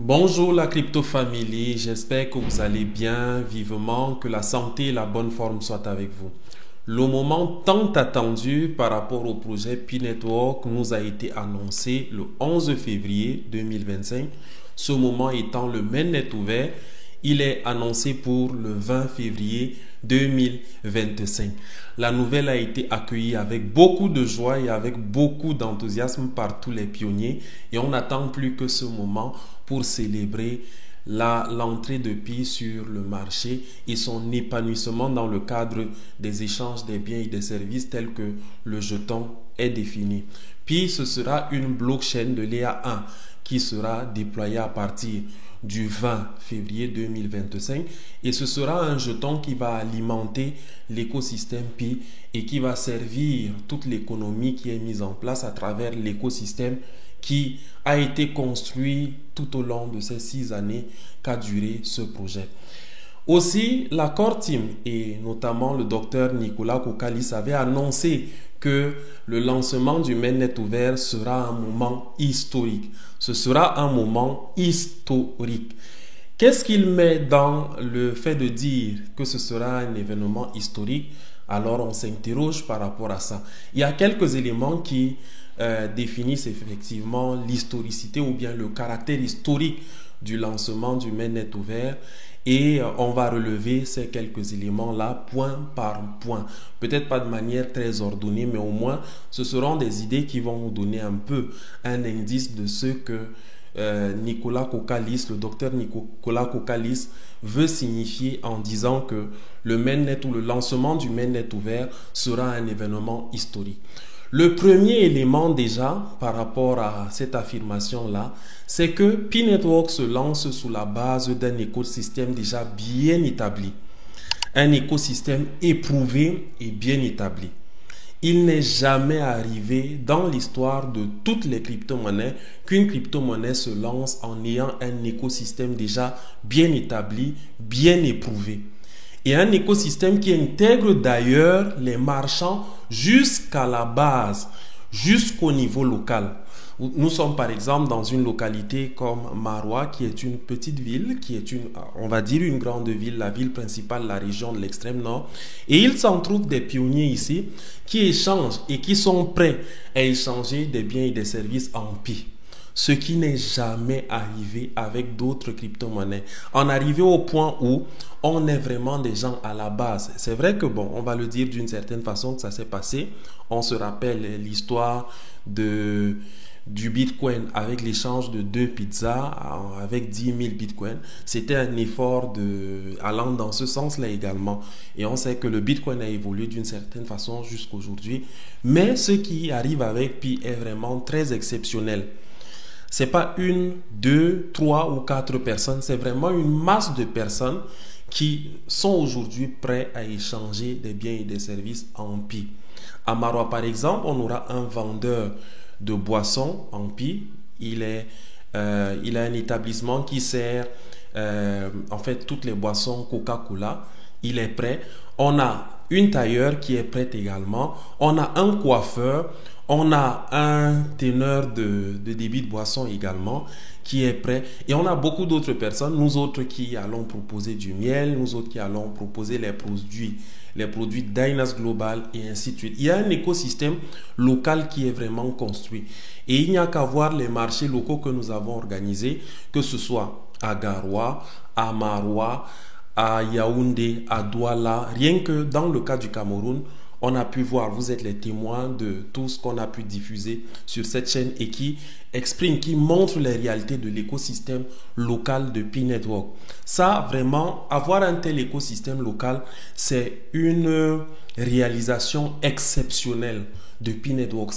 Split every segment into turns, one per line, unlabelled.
Bonjour la Crypto Family, j'espère que vous allez bien, vivement, que la santé et la bonne forme soient avec vous. Le moment tant attendu par rapport au projet P-Network nous a été annoncé le 11 février 2025. Ce moment étant le mainnet ouvert, il est annoncé pour le 20 février 2025. La nouvelle a été accueillie avec beaucoup de joie et avec beaucoup d'enthousiasme par tous les pionniers et on n'attend plus que ce moment pour célébrer l'entrée de Pi sur le marché et son épanouissement dans le cadre des échanges des biens et des services tels que le jeton est défini. Pi, ce sera une blockchain de l'EA 1 qui sera déployée à partir du 20 février 2025 et ce sera un jeton qui va alimenter l'écosystème Pi et qui va servir toute l'économie qui est mise en place à travers l'écosystème qui a été construit tout au long de ces 6 années qu'a duré ce projet. Aussi, la Core Team et notamment le docteur Nicolas Kokalis avait annoncé que le lancement du mainnet ouvert sera un moment historique. Ce sera un moment historique. Qu'est-ce qu'il met dans le fait de dire que ce sera un événement historique? Alors on s'interroge par rapport à ça. Il y a quelques éléments qui définissent effectivement l'historicité ou bien le caractère historique du lancement du mainnet ouvert et on va relever ces quelques éléments-là point par point. Peut-être pas de manière très ordonnée, mais au moins ce seront des idées qui vont nous donner un peu un indice de ce que Nicolas Kokalis, le docteur Nicolas Kokalis veut signifier en disant que le mainnet ou le lancement du mainnet ouvert sera un événement historique. Le premier élément déjà par rapport à cette affirmation-là, c'est que P-Network se lance sous la base d'un écosystème déjà bien établi, un écosystème éprouvé et bien établi. Il n'est jamais arrivé dans l'histoire de toutes les crypto-monnaies qu'une crypto-monnaie se lance en ayant un écosystème déjà bien établi, bien éprouvé. Et un écosystème qui intègre d'ailleurs les marchands jusqu'à la base, jusqu'au niveau local. Nous sommes par exemple dans une localité comme Maroua, qui est une petite ville, qui est on va dire une grande ville, la ville principale de la région de l'extrême nord. Et il s'en trouve des pionniers ici qui échangent et qui sont prêts à échanger des biens et des services en Pi. Ce qui n'est jamais arrivé avec d'autres crypto-monnaies. En arrivé au point où on est vraiment des gens à la base. C'est vrai que bon, on va le dire d'une certaine façon que ça s'est passé. On se rappelle l'histoire du Bitcoin avec l'échange de 2 pizzas avec 10 000 Bitcoins. C'était un effort allant dans ce sens-là également. Et on sait que le Bitcoin a évolué d'une certaine façon jusqu'aujourd'hui. Mais ce qui arrive avec Pi est vraiment très exceptionnel. C'est pas une, deux, trois ou quatre personnes, c'est vraiment une masse de personnes qui sont aujourd'hui prêts à échanger des biens et des services en Pi. À Maroua, par exemple, on aura un vendeur de boissons en Pi. Il a un établissement qui sert en fait toutes les boissons Coca-Cola. Il est prêt. On a une tailleur qui est prête également. On a un coiffeur. On a un teneur de débit de boisson également qui est prêt. Et on a beaucoup d'autres personnes, nous autres qui allons proposer du miel, nous autres qui allons proposer les produits Dynas Global et ainsi de suite. Il y a un écosystème local qui est vraiment construit. Et il n'y a qu'à voir les marchés locaux que nous avons organisés, que ce soit à Garoua, à Maroua, à Yaoundé, à Douala. Rien que dans le cas du Cameroun, on a pu voir, vous êtes les témoins de tout ce qu'on a pu diffuser sur cette chaîne et qui exprime, qui montre les réalités de l'écosystème local de P-Network. Ça, vraiment, avoir un tel écosystème local, c'est une réalisation exceptionnelle de P-Network.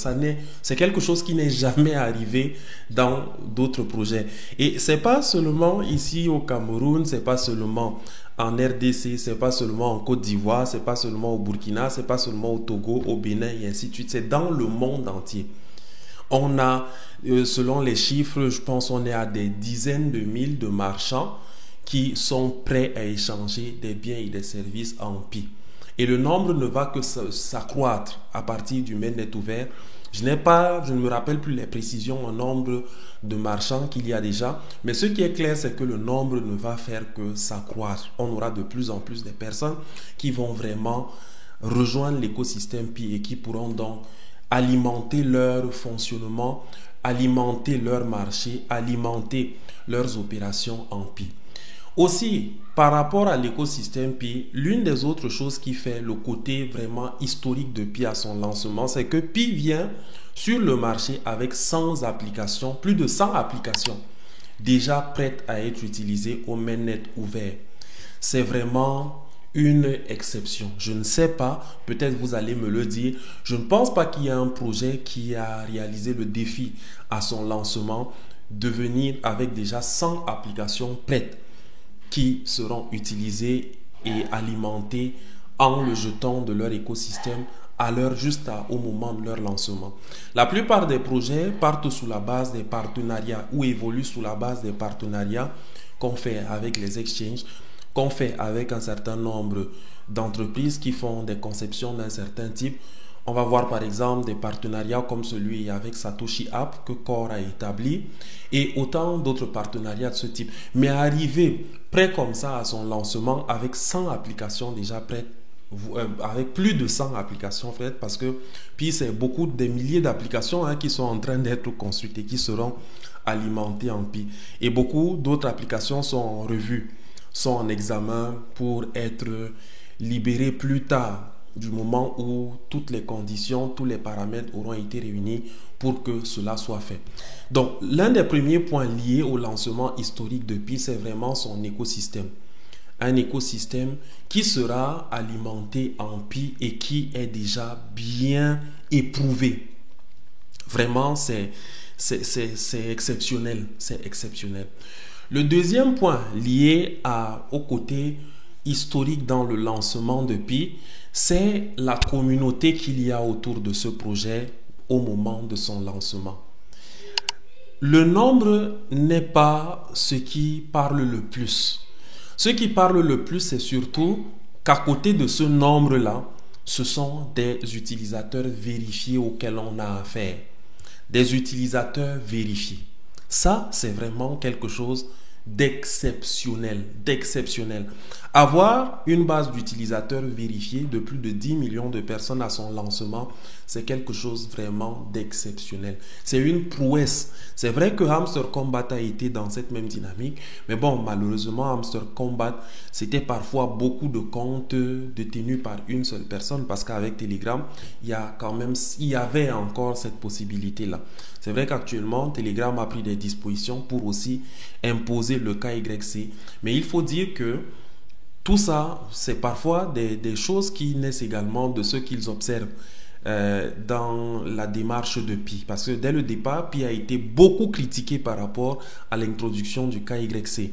C'est quelque chose qui n'est jamais arrivé dans d'autres projets. Et c'est pas seulement ici au Cameroun, c'est pas seulement en RDC, c'est pas seulement en Côte d'Ivoire, c'est pas seulement au Burkina, c'est pas seulement au Togo, au Bénin et ainsi de suite. C'est dans le monde entier. On a, selon les chiffres, je pense on est à des dizaines de mille de marchands qui sont prêts à échanger des biens et des services en Pi. Et le nombre ne va que s'accroître à partir du mainnet ouvert Je ne me rappelle plus les précisions en nombre de marchands qu'il y a déjà, mais ce qui est clair, c'est que le nombre ne va faire que s'accroître. On aura de plus en plus de personnes qui vont vraiment rejoindre l'écosystème Pi et qui pourront donc alimenter leur fonctionnement, alimenter leur marché, alimenter leurs opérations en Pi. Aussi, par rapport à l'écosystème Pi, l'une des autres choses qui fait le côté vraiment historique de Pi à son lancement, c'est que Pi vient sur le marché avec 100 applications, plus de 100 applications déjà prêtes à être utilisées au mainnet ouvert. C'est vraiment une exception. Je ne sais pas, peut-être vous allez me le dire. Je ne pense pas qu'il y ait un projet qui a réalisé le défi à son lancement de venir avec déjà 100 applications prêtes qui seront utilisés et alimentés en le jetant de leur écosystème au moment de leur lancement. La plupart des projets partent sous la base des partenariats ou évoluent sous la base des partenariats qu'on fait avec les exchanges, qu'on fait avec un certain nombre d'entreprises qui font des conceptions d'un certain type. On va voir par exemple des partenariats comme celui avec Satoshi App que Core a établi et autant d'autres partenariats de ce type. Mais arriver prêt comme ça à son lancement avec 100 applications déjà prêtes, avec plus de 100 applications prêtes, parce que puis c'est des milliers d'applications qui sont en train d'être construites et qui seront alimentées en Pi. Et beaucoup d'autres applications sont en revue, sont en examen pour être libérées plus tard, du moment où toutes les conditions, tous les paramètres auront été réunis pour que cela soit fait. Donc, l'un des premiers points liés au lancement historique de Pi, c'est vraiment son écosystème. Un écosystème qui sera alimenté en Pi et qui est déjà bien éprouvé. Vraiment, c'est exceptionnel. C'est exceptionnel. Le deuxième point lié au côté historique dans le lancement de Pi, c'est la communauté qu'il y a autour de ce projet au moment de son lancement. Le nombre n'est pas ce qui parle le plus. Ce qui parle le plus, c'est surtout qu'à côté de ce nombre-là, ce sont des utilisateurs vérifiés auxquels on a affaire. Des utilisateurs vérifiés. Ça, c'est vraiment quelque chose d'exceptionnel. Avoir une base d'utilisateurs vérifiés de plus de 10 millions de personnes à son lancement, c'est quelque chose vraiment d'exceptionnel. C'est une prouesse. C'est vrai que Hamster Combat a été dans cette même dynamique, mais bon, malheureusement, Hamster Combat, c'était parfois beaucoup de comptes détenus par une seule personne, parce qu'avec Telegram, il y avait encore cette possibilité-là. C'est vrai qu'actuellement, Telegram a pris des dispositions pour aussi imposer le KYC, mais il faut dire que tout ça, c'est parfois des choses qui naissent également de ce qu'ils observent dans la démarche de Pi. Parce que dès le départ, Pi a été beaucoup critiqué par rapport à l'introduction du KYC.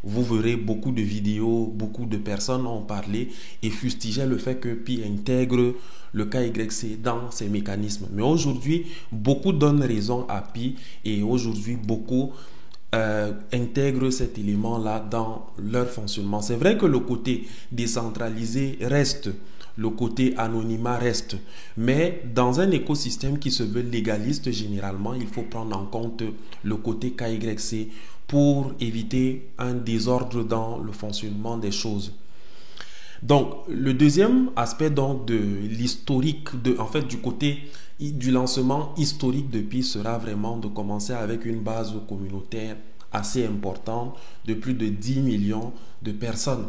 Vous verrez beaucoup de vidéos, beaucoup de personnes ont parlé et fustigeaient le fait que Pi intègre le KYC dans ses mécanismes. Mais aujourd'hui, beaucoup donnent raison à Pi et aujourd'hui, beaucoup intègrent cet élément-là dans leur fonctionnement. C'est vrai que le côté décentralisé reste, le côté anonymat reste, mais dans un écosystème qui se veut légaliste, généralement, il faut prendre en compte le côté KYC pour éviter un désordre dans le fonctionnement des choses. Donc, le deuxième aspect donc de l'historique, du côté du lancement historique de Pi sera vraiment de commencer avec une base communautaire assez importante de plus de 10 millions de personnes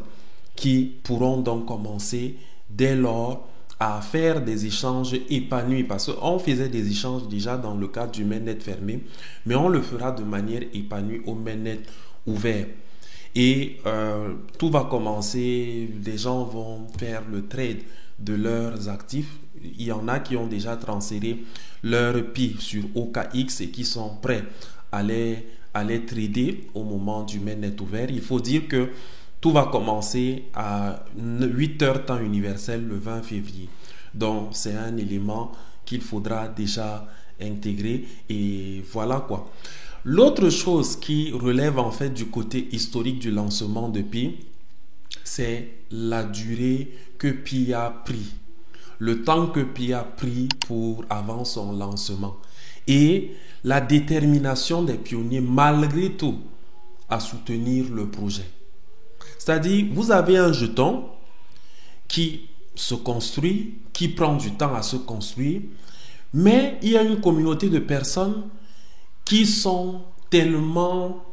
qui pourront donc commencer dès lors à faire des échanges épanouis, parce qu'on faisait des échanges déjà dans le cadre du mainnet fermé, mais on le fera de manière épanouie au mainnet ouvert. Et tout va commencer, les gens vont faire le trade de leurs actifs. Il y en a qui ont déjà transféré leur Pi sur OKX et qui sont prêts à les trader au moment du mainnet ouvert. Il faut dire que tout va commencer à 8h temps universel le 20 février. Donc c'est un élément qu'il faudra déjà intégrer et voilà quoi. L'autre chose qui relève en fait du côté historique du lancement de Pi, c'est la durée que Pi a pris. le temps que Pi a pris avant son lancement et la détermination des pionniers malgré tout à soutenir le projet. C'est-à-dire, vous avez un jeton qui se construit, qui prend du temps à se construire, mais il y a une communauté de personnes qui sont tellement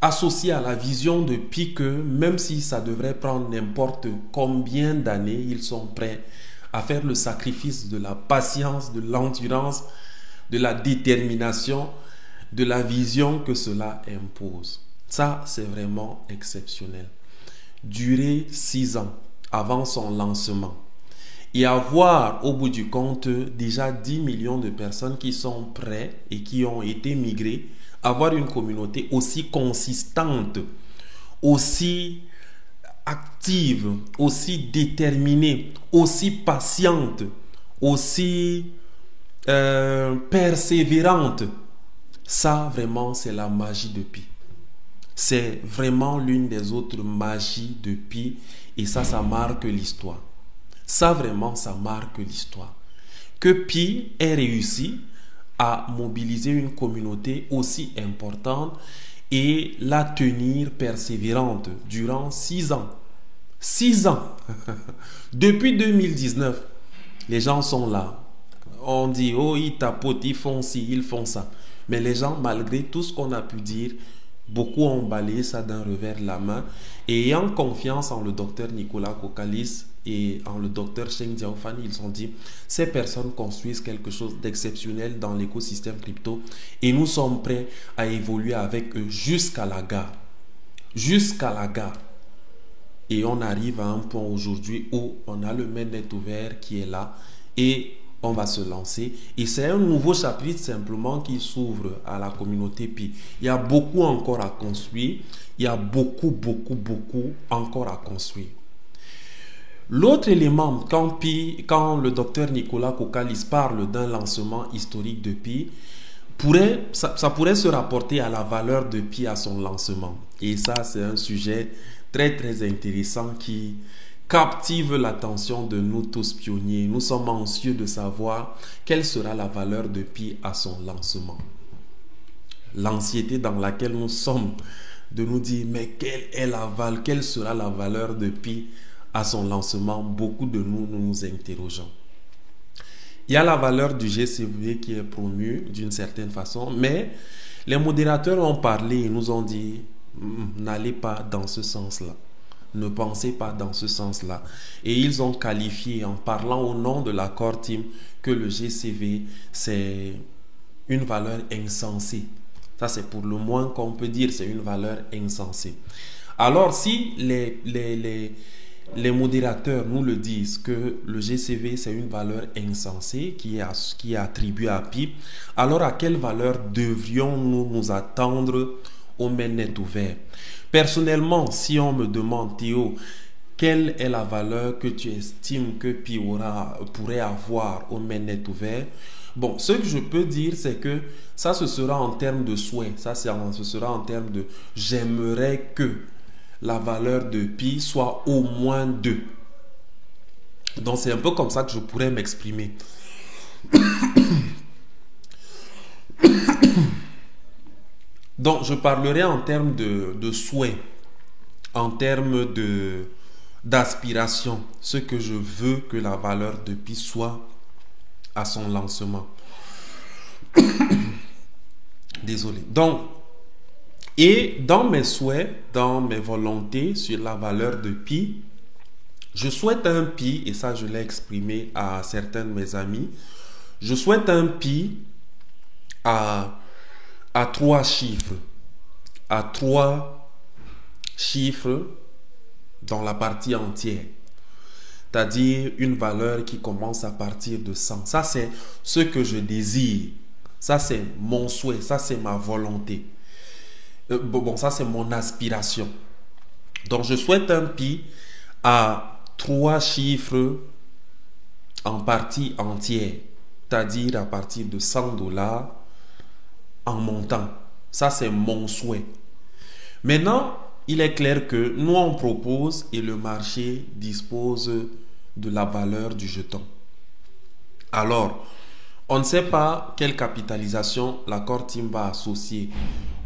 associées à la vision de Pi que même si ça devrait prendre n'importe combien d'années, ils sont prêts à faire le sacrifice de la patience, de l'endurance, de la détermination, de la vision que cela impose. Ça, c'est vraiment exceptionnel. Durer 6 ans avant son lancement et avoir au bout du compte déjà 10 millions de personnes qui sont prêtes et qui ont été migrées, avoir une communauté aussi consistante, aussi active, aussi déterminée, aussi patiente, aussi persévérante. Ça, vraiment, c'est la magie de Pi. C'est vraiment l'une des autres magies de Pi et ça marque l'histoire. Ça, vraiment, ça marque l'histoire. Que Pi ait réussi à mobiliser une communauté aussi importante et la tenir persévérante durant 6 ans. 6 ans. Depuis 2019, les gens sont là. On dit, oh, ils tapotent, ils font ci, ils font ça. Mais les gens, malgré tout ce qu'on a pu dire, beaucoup ont balayé ça d'un revers de la main. Et ayant confiance en le docteur Nicolas Kokalis et en le docteur Cheng Xiaofan, ils ont dit, ces personnes construisent quelque chose d'exceptionnel dans l'écosystème crypto et nous sommes prêts à évoluer avec eux jusqu'à la gare. Jusqu'à la gare. Et on arrive à un point aujourd'hui où on a le mainnet ouvert qui est là et on va se lancer. Et c'est un nouveau chapitre simplement qui s'ouvre à la communauté Pi. Il y a beaucoup encore à construire. Il y a beaucoup encore à construire. L'autre élément, quand le docteur Nicolas Kokalis parle d'un lancement historique de Pi, ça pourrait se rapporter à la valeur de Pi à son lancement. Et ça, c'est un sujet très intéressant qui captive l'attention de nous tous pionniers. Nous sommes anxieux de savoir quelle sera la valeur de Pi à son lancement. L'anxiété dans laquelle nous sommes de nous dire mais quelle sera la valeur de Pi à son lancement, beaucoup de nous interrogeons. Il y a la valeur du GCV qui est promue d'une certaine façon, mais les modérateurs ont parlé et nous ont dit n'allez pas dans ce sens-là. Ne pensez pas dans ce sens-là. Et ils ont qualifié en parlant au nom de la Core Team que le GCV c'est une valeur insensée. Ça c'est pour le moins qu'on peut dire, c'est une valeur insensée. Alors si les modérateurs nous le disent que le GCV c'est une valeur insensée qui est attribuée à Pi, alors à quelle valeur devrions-nous nous attendre au mainnet ouvert? Personnellement, si on me demande, Théo, quelle est la valeur que tu estimes que Pi pourrait avoir au mainnet ouvert? Bon, ce que je peux dire, c'est que ça, ce sera en termes de souhait. Ça, ce sera en termes de j'aimerais que la valeur de Pi soit au moins 2. Donc, c'est un peu comme ça que je pourrais m'exprimer. Donc, je parlerai en termes de souhait, en termes d'aspiration, ce que je veux que la valeur de Pi soit à son lancement. Désolé. Donc, et dans mes souhaits, dans mes volontés sur la valeur de Pi, je souhaite un Pi, et ça je l'ai exprimé à certains de mes amis, je souhaite un Pi à 3 chiffres. À 3 chiffres dans la partie entière. C'est-à-dire une valeur qui commence à partir de 100. Ça, c'est ce que je désire. Ça, c'est mon souhait. Ça, c'est ma volonté. Ça, c'est mon aspiration. Donc, je souhaite un Pi à 3 chiffres en partie entière. C'est-à-dire à partir de $100 en montant. Ça, c'est mon souhait. Maintenant, il est clair que nous, on propose et le marché dispose de la valeur du jeton. Alors, on ne sait pas quelle capitalisation l'accord Team va associer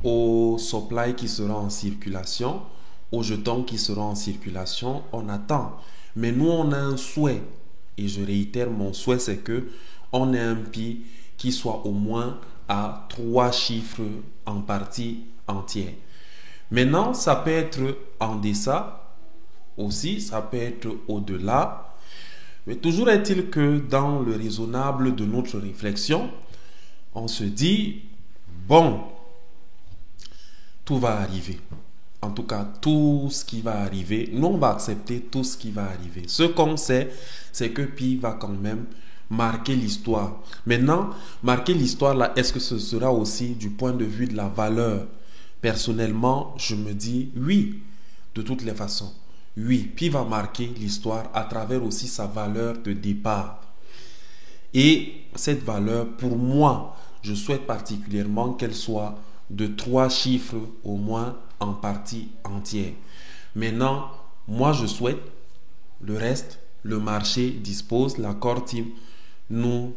au supply qui sera en circulation, aux jetons qui seront en circulation. On attend. Mais nous, on a un souhait. Et je réitère, mon souhait, c'est que on ait un PI qui soit au moins à 3 chiffres en partie entière. Maintenant, ça peut être en deçà aussi, ça peut être au-delà. Mais toujours est-il que dans le raisonnable de notre réflexion, on se dit, bon, tout va arriver. En tout cas, tout ce qui va arriver, nous on va accepter tout ce qui va arriver. Ce qu'on sait, c'est que Pi va quand même marquer l'histoire. Maintenant, marquer l'histoire là, est-ce que ce sera aussi du point de vue de la valeur? Personnellement, je me dis oui, de toutes les façons. Oui, Pi va marquer l'histoire à travers aussi sa valeur de départ. Et cette valeur, pour moi, je souhaite particulièrement qu'elle soit de 3 chiffres au moins en partie entière. Maintenant, moi je souhaite, le reste, le marché dispose, l'accord Team nous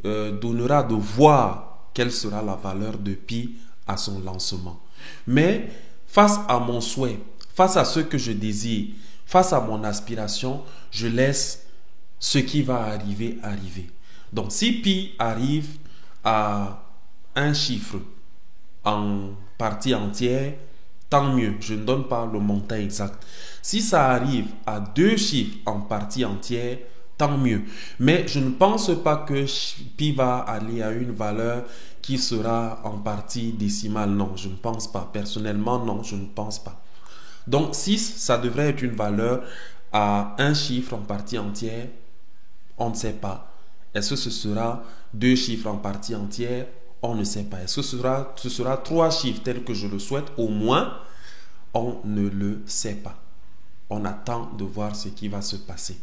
donnera de voir quelle sera la valeur de Pi à son lancement. Mais face à mon souhait, face à ce que je désire, face à mon aspiration, je laisse ce qui va arriver arriver. Donc si Pi arrive à un chiffre en partie entière, tant mieux, je ne donne pas le montant exact. Si ça arrive à 2 chiffres en partie entière, tant mieux. Mais je ne pense pas que Pi va aller à une valeur qui sera en partie décimale. Non, je ne pense pas. Personnellement, non, je ne pense pas. Donc 6, ça devrait être une valeur à un chiffre en partie entière. On ne sait pas. Est-ce que ce sera 2 chiffres en partie entière? On ne sait pas. Est-ce que ce sera 3 chiffres tels que je le souhaite? Au moins, on ne le sait pas. On attend de voir ce qui va se passer.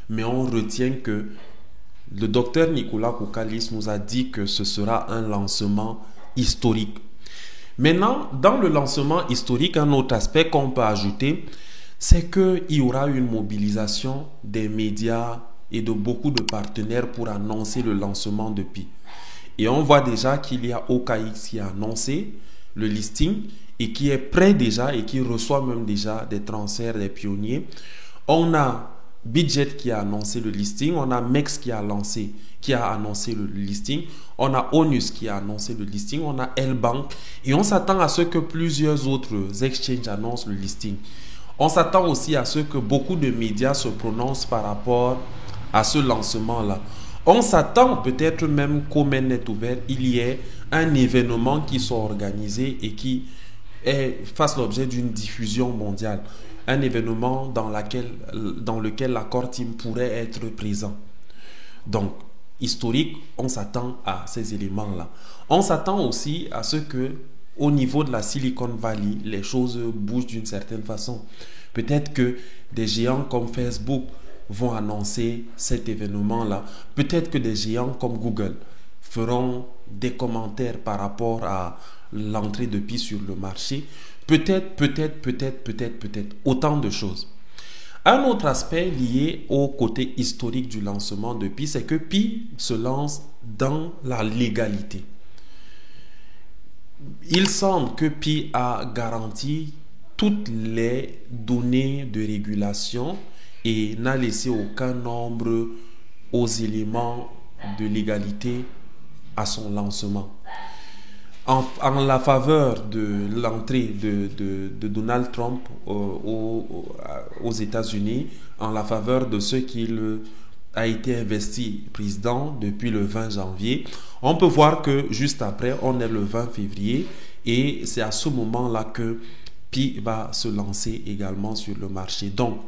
Mais on retient que le docteur Nicolas Koukalis nous a dit que ce sera un lancement historique. Maintenant, dans le lancement historique, un autre aspect qu'on peut ajouter, c'est qu'il y aura une mobilisation des médias et de beaucoup de partenaires pour annoncer le lancement de Pi. Et on voit déjà qu'il y a OKX qui a annoncé le listing et qui est prêt déjà et qui reçoit même déjà des transferts des pionniers. On a Bitget qui a annoncé le listing, on a MEX qui a annoncé le listing, on a Onus qui a annoncé le listing, on a L-Bank et on s'attend à ce que plusieurs autres exchanges annoncent le listing. On s'attend aussi à ce que beaucoup de médias se prononcent par rapport à ce lancement-là. On s'attend peut-être même qu'au mainnet ouvert, il y ait un événement qui soit organisé et qui fasse l'objet d'une diffusion mondiale. Un événement dans lequel l'accord Team pourrait être présent. Donc, historique, on s'attend à ces éléments-là. On s'attend aussi à ce que, au niveau de la Silicon Valley, les choses bougent d'une certaine façon. Peut-être que des géants comme Facebook vont annoncer cet événement-là. Peut-être que des géants comme Google feront des commentaires par rapport à l'entrée de Pi sur le marché. Peut-être. Autant de choses. Un autre aspect lié au côté historique du lancement de Pi, c'est que Pi se lance dans la légalité. Il semble que Pi a garanti toutes les données de régulation et n'a laissé aucun nombre aux éléments de légalité à son lancement. En la faveur de l'entrée de Donald Trump aux États-Unis, en la faveur de ce qu'il a été investi président depuis le 20 janvier, on peut voir que juste après, on est le 20 février et c'est à ce moment-là que Pi va se lancer également sur le marché. Donc,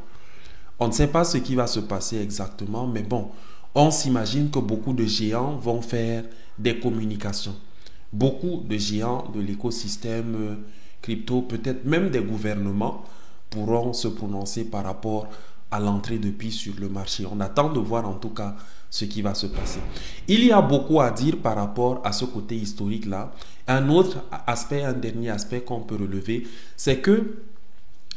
on ne sait pas ce qui va se passer exactement, mais bon, on s'imagine que beaucoup de géants vont faire des communications. Beaucoup de géants de l'écosystème crypto, peut-être même des gouvernements, pourront se prononcer par rapport à l'entrée de Pi sur le marché. On attend de voir en tout cas ce qui va se passer. Il y a beaucoup à dire par rapport à ce côté historique-là. Un autre aspect, un dernier aspect qu'on peut relever, c'est que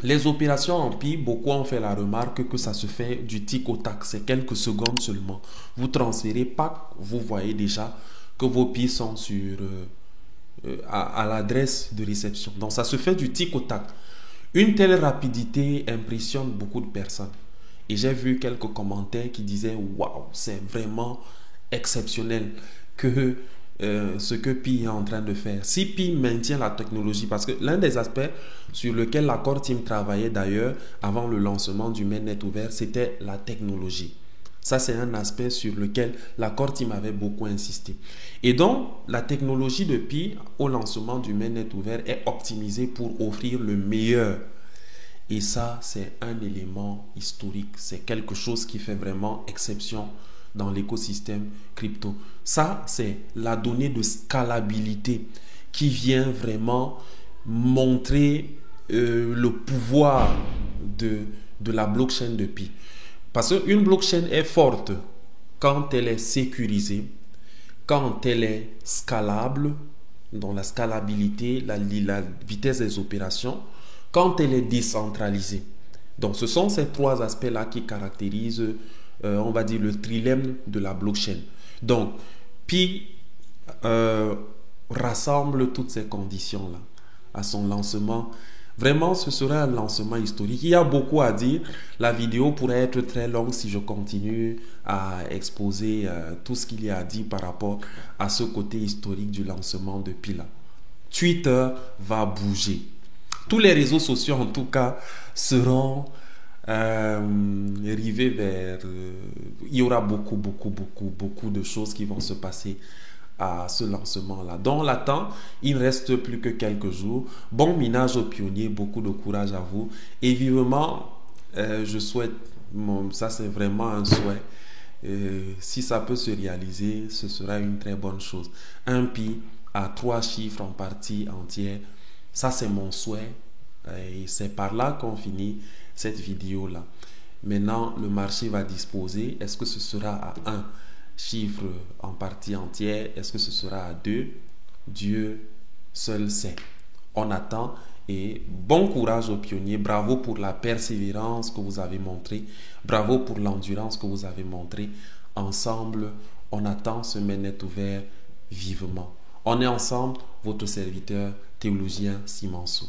Les opérations en pi, beaucoup ont fait la remarque que ça se fait du tic au tac, c'est quelques secondes seulement. Vous transférez, pas, vous voyez déjà que vos pi sont à l'adresse de réception. Donc ça se fait du tic au tac. Une telle rapidité impressionne beaucoup de personnes. Et j'ai vu quelques commentaires qui disaient waouh, c'est vraiment exceptionnel que ce que Pi est en train de faire. Si Pi maintient la technologie, parce que l'un des aspects sur lequel la Core Team travaillait d'ailleurs avant le lancement du mainnet ouvert, c'était la technologie. Ça, c'est un aspect sur lequel la Core Team avait beaucoup insisté. Et donc, la technologie de Pi au lancement du mainnet ouvert est optimisée pour offrir le meilleur. Et ça, c'est un élément historique. C'est quelque chose qui fait vraiment exception dans l'écosystème crypto. Ça, c'est la donnée de scalabilité qui vient vraiment montrer le pouvoir de la blockchain de Pi. Parce qu'une blockchain est forte quand elle est sécurisée, quand elle est scalable, dans la scalabilité, la vitesse des opérations, quand elle est décentralisée. Donc ce sont ces trois aspects-là qui caractérisent, on va dire, le trilemme de la blockchain. Donc Pi rassemble toutes ces conditions-là à son lancement. Vraiment, ce sera un lancement historique. Il y a beaucoup à dire. La vidéo pourrait être très longue si je continue à exposer tout ce qu'il y a à dire par rapport à ce côté historique du lancement de Pi là. Twitter va bouger. Tous les réseaux sociaux, en tout cas, seront rivés vers... il y aura beaucoup de choses qui vont se passer à ce lancement-là. Donc, on l'attend. Il ne reste plus que quelques jours. Bon minage aux pionniers, beaucoup de courage à vous. Et vivement, je souhaite, ça c'est vraiment un souhait, si ça peut se réaliser, ce sera une très bonne chose. Un pi à 3 chiffres en partie entière, ça c'est mon souhait. Et c'est par là qu'on finit cette vidéo-là. Maintenant, le marché va disposer. Est-ce que ce sera à 1 chiffre en partie entière? Est-ce que ce sera à 2? Dieu seul sait. On attend et bon courage aux pionniers. Bravo pour la persévérance que vous avez montrée. Bravo pour l'endurance que vous avez montrée. Ensemble, on attend ce mainnet ouvert vivement. On est ensemble, votre serviteur théologien Simansou.